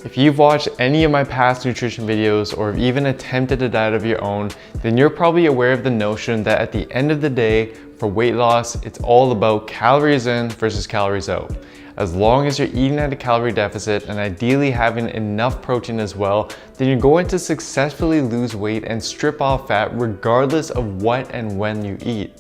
If you've watched any of my past nutrition videos or have even attempted a diet of your own, then you're probably aware of the notion that at the end of the day, for weight loss, it's all about calories in versus calories out. As long as you're eating at a calorie deficit and ideally having enough protein as well, then you're going to successfully lose weight and strip off fat regardless of what and when you eat.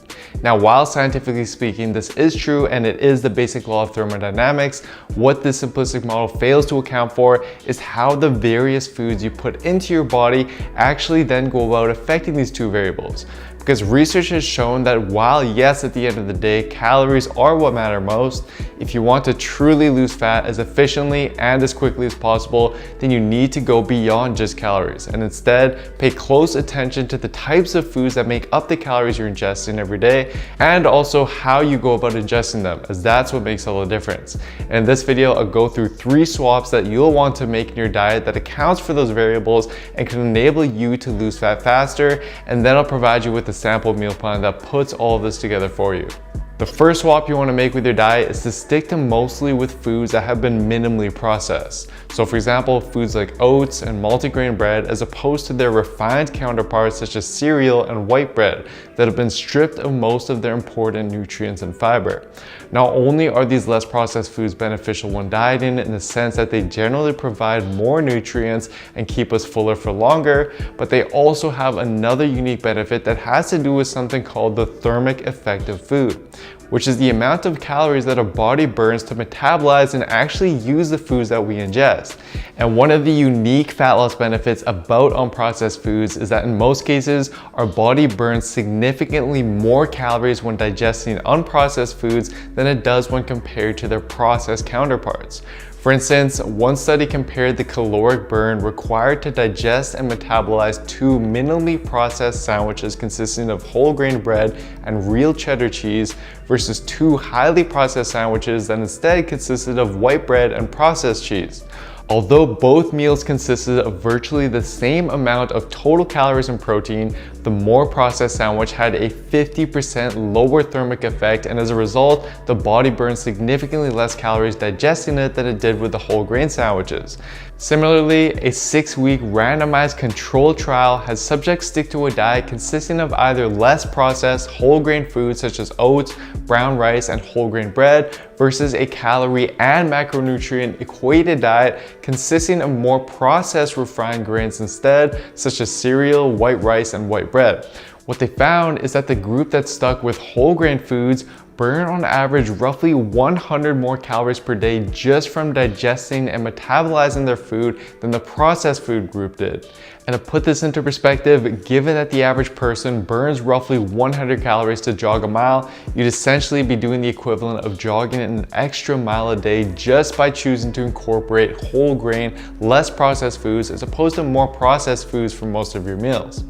Now, while scientifically speaking, this is true and it is the basic law of thermodynamics, what this simplistic model fails to account for is how the various foods you put into your body actually then go about affecting these two variables. Because research has shown that while yes, at the end of the day, calories are what matter most, if you want to truly lose fat as efficiently and as quickly as possible, then you need to go beyond just calories and instead pay close attention to the types of foods that make up the calories you're ingesting every day and also how you go about ingesting them, as that's what makes all the difference. And in this video, I'll go through 3 swaps that you'll want to make in your diet that accounts for those variables and can enable you to lose fat faster, and then I'll provide you with a sample meal plan that puts all of this together for you. The first swap you want to make with your diet is to stick to mostly with foods that have been minimally processed. So for example, foods like oats and multigrain bread, as opposed to their refined counterparts such as cereal and white bread that have been stripped of most of their important nutrients and fiber. Not only are these less processed foods beneficial when dieting in the sense that they generally provide more nutrients and keep us fuller for longer, but they also have another unique benefit that has to do with something called the thermic effect of food, which is the amount of calories that our body burns to metabolize and actually use the foods that we ingest. And one of the unique fat loss benefits about unprocessed foods is that in most cases, our body burns significantly more calories when digesting unprocessed foods than it does when compared to their processed counterparts. For instance, one study compared the caloric burn required to digest and metabolize 2 minimally processed sandwiches consisting of whole grain bread and real cheddar cheese versus 2 highly processed sandwiches that instead consisted of white bread and processed cheese. Although both meals consisted of virtually the same amount of total calories and protein, the more processed sandwich had a 50% lower thermic effect, and as a result, the body burned significantly less calories digesting it than it did with the whole grain sandwiches. Similarly, a 6-week randomized controlled trial had subjects stick to a diet consisting of either less processed whole grain foods such as oats, brown rice, and whole grain bread versus a calorie and macronutrient equated diet consisting of more processed refined grains instead, such as cereal, white rice, and white bread. What they found is that the group that stuck with whole grain foods burn on average roughly 100 more calories per day just from digesting and metabolizing their food than the processed food group did. And to put this into perspective, given that the average person burns roughly 100 calories to jog a mile, you'd essentially be doing the equivalent of jogging an extra mile a day just by choosing to incorporate whole grain, less processed foods as opposed to more processed foods for most of your meals.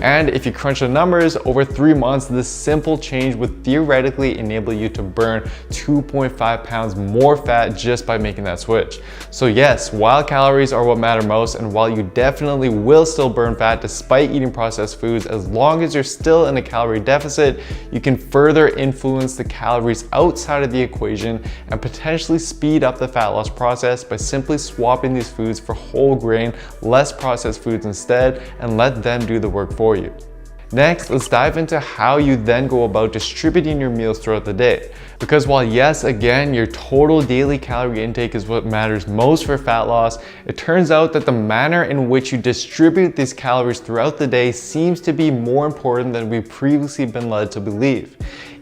And if you crunch the numbers, over 3 months, this simple change would theoretically enable you to burn 2.5 pounds more fat just by making that switch. So yes, while calories are what matter most, and while you definitely will still burn fat despite eating processed foods, as long as you're still in a calorie deficit, you can further influence the calories outside of the equation and potentially speed up the fat loss process by simply swapping these foods for whole grain, less processed foods instead, and let them do the work for you. Next, let's dive into how you then go about distributing your meals throughout the day. Because while yes, again, your total daily calorie intake is what matters most for fat loss, it turns out that the manner in which you distribute these calories throughout the day seems to be more important than we've previously been led to believe.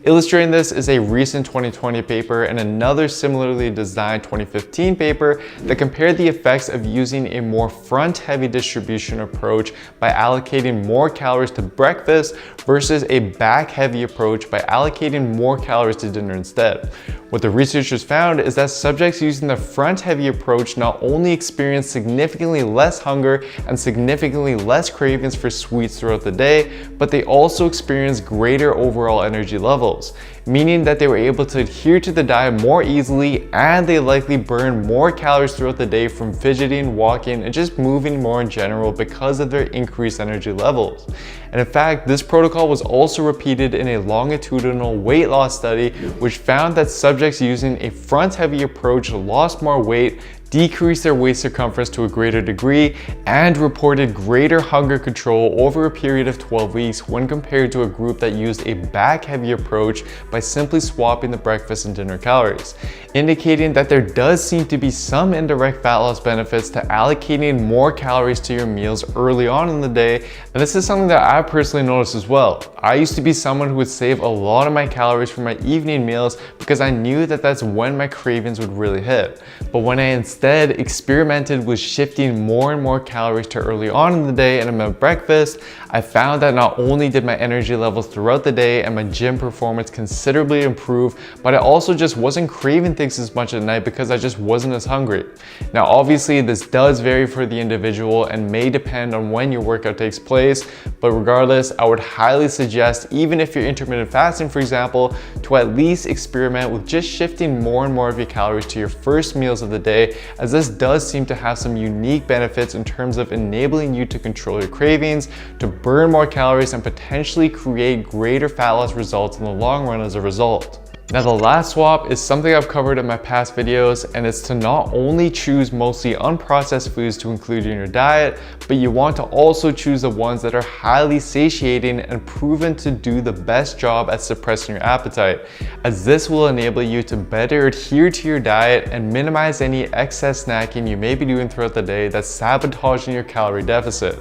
Illustrating this is a recent 2020 paper and another similarly designed 2015 paper that compared the effects of using a more front-heavy distribution approach by allocating more calories to breakfast versus a back-heavy approach by allocating more calories to dinner instead. What the researchers found is that subjects using the front-heavy approach not only experienced significantly less hunger and significantly less cravings for sweets throughout the day, but they also experienced greater overall energy levels, meaning that they were able to adhere to the diet more easily, and they likely burned more calories throughout the day from fidgeting, walking, and just moving more in general because of their increased energy levels. And in fact, this protocol was also repeated in a longitudinal weight loss study, which found that subjects using a front-heavy approach lost more weight decreased their waist circumference to a greater degree, and reported greater hunger control over a period of 12 weeks when compared to a group that used a back-heavy approach by simply swapping the breakfast and dinner calories, indicating that there does seem to be some indirect fat loss benefits to allocating more calories to your meals early on in the day. And this is something that I personally noticed as well. I used to be someone who would save a lot of my calories for my evening meals because I knew that that's when my cravings would really hit. But when I instead experimented with shifting more and more calories to early on in the day and my breakfast, I found that not only did my energy levels throughout the day and my gym performance considerably improve, but I also just wasn't craving things as much at night because I just wasn't as hungry. Now obviously this does vary for the individual and may depend on when your workout takes place, but regardless, I would highly suggest, even if you're intermittent fasting for example, to at least experiment with just shifting more and more of your calories to your first meals of the day, as this does seem to have some unique benefits in terms of enabling you to control your cravings, to burn more calories, and potentially create greater fat loss results in the long run as a result. Now the last swap is something I've covered in my past videos, and it's to not only choose mostly unprocessed foods to include in your diet, but you want to also choose the ones that are highly satiating and proven to do the best job at suppressing your appetite, as this will enable you to better adhere to your diet and minimize any excess snacking you may be doing throughout the day that's sabotaging your calorie deficit.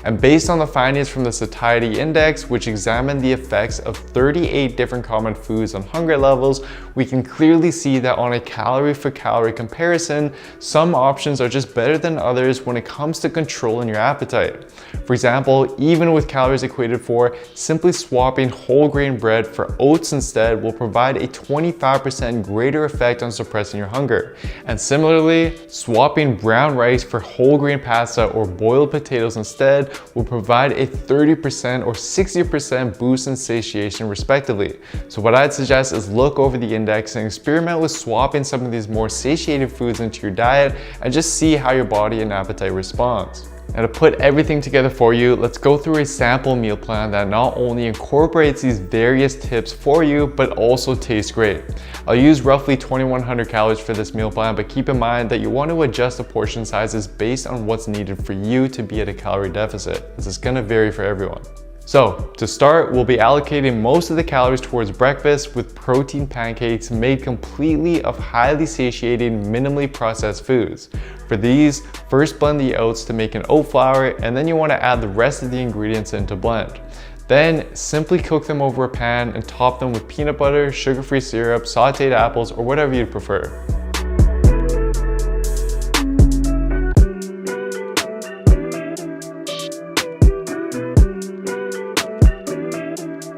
And based on the findings from the Satiety Index, which examined the effects of 38 different common foods on hunger levels, we can clearly see that on a calorie for calorie comparison, some options are just better than others when it comes to controlling your appetite. For example, even with calories equated for, simply swapping whole grain bread for oats instead will provide a 25% greater effect on suppressing your hunger. And similarly, swapping brown rice for whole grain pasta or boiled potatoes instead will provide a 30% or 60% boost in satiation respectively. So what I'd suggest is look over the index and experiment with swapping some of these more satiated foods into your diet and just see how your body and appetite responds. Now to put everything together for you, let's go through a sample meal plan that not only incorporates these various tips for you, but also tastes great. I'll use roughly 2100 calories for this meal plan, but keep in mind that you want to adjust the portion sizes based on what's needed for you to be at a calorie deficit, as it's going to vary for everyone. So to start, we'll be allocating most of the calories towards breakfast with protein pancakes made completely of highly satiating, minimally processed foods. For these, first blend the oats to make an oat flour, and then you want to add the rest of the ingredients in to blend. Then simply cook them over a pan and top them with peanut butter, sugar-free syrup, sauteed apples, or whatever you'd prefer.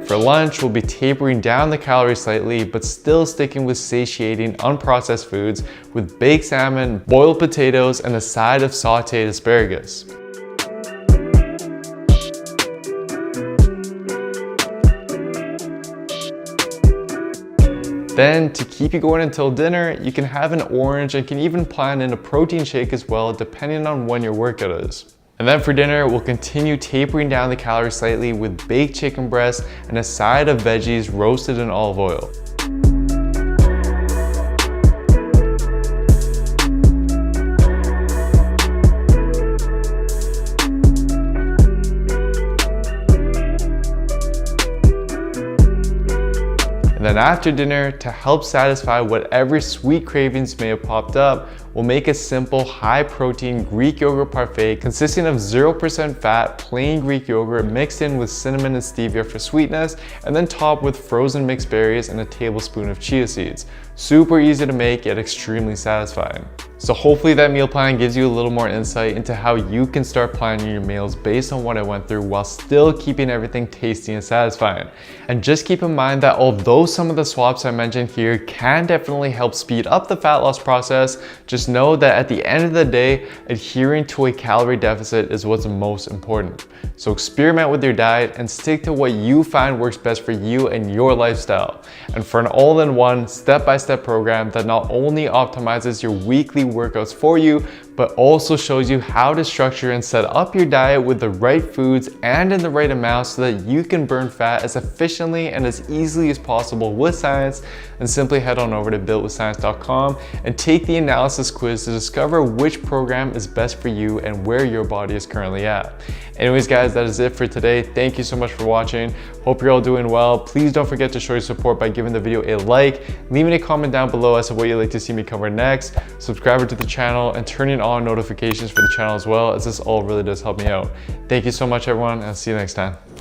For lunch, we'll be tapering down the calories slightly, but still sticking with satiating, unprocessed foods with baked salmon, boiled potatoes, and a side of sauteed asparagus. Then, to keep you going until dinner, you can have an orange and can even plan in a protein shake as well, depending on when your workout is. And then for dinner, we'll continue tapering down the calories slightly with baked chicken breast and a side of veggies roasted in olive oil. And then after dinner, to help satisfy whatever sweet cravings may have popped up, we'll make a simple high-protein Greek yogurt parfait consisting of 0% fat, plain Greek yogurt mixed in with cinnamon and stevia for sweetness, and then topped with frozen mixed berries and a tablespoon of chia seeds. Super easy to make, yet extremely satisfying. So hopefully that meal plan gives you a little more insight into how you can start planning your meals based on what I went through while still keeping everything tasty and satisfying. And just keep in mind that although some of the swaps I mentioned here can definitely help speed up the fat loss process, just know that at the end of the day, adhering to a calorie deficit is what's most important. So experiment with your diet and stick to what you find works best for you and your lifestyle. And for an all-in-one, step-by-step program that not only optimizes your weekly workouts for you, but also shows you how to structure and set up your diet with the right foods and in the right amount so that you can burn fat as efficiently and as easily as possible with science. And simply head on over to builtwithscience.com and take the analysis quiz to discover which program is best for you and where your body is currently at. Anyways guys, that is it for today. Thank you so much for watching. Hope you're all doing well. Please don't forget to show your support by giving the video a like, leaving a comment down below as to what you'd like to see me cover next, subscribing to the channel, and turning on notifications for the channel as well, as this all really does help me out. Thank you so much everyone, and I'll see you next time.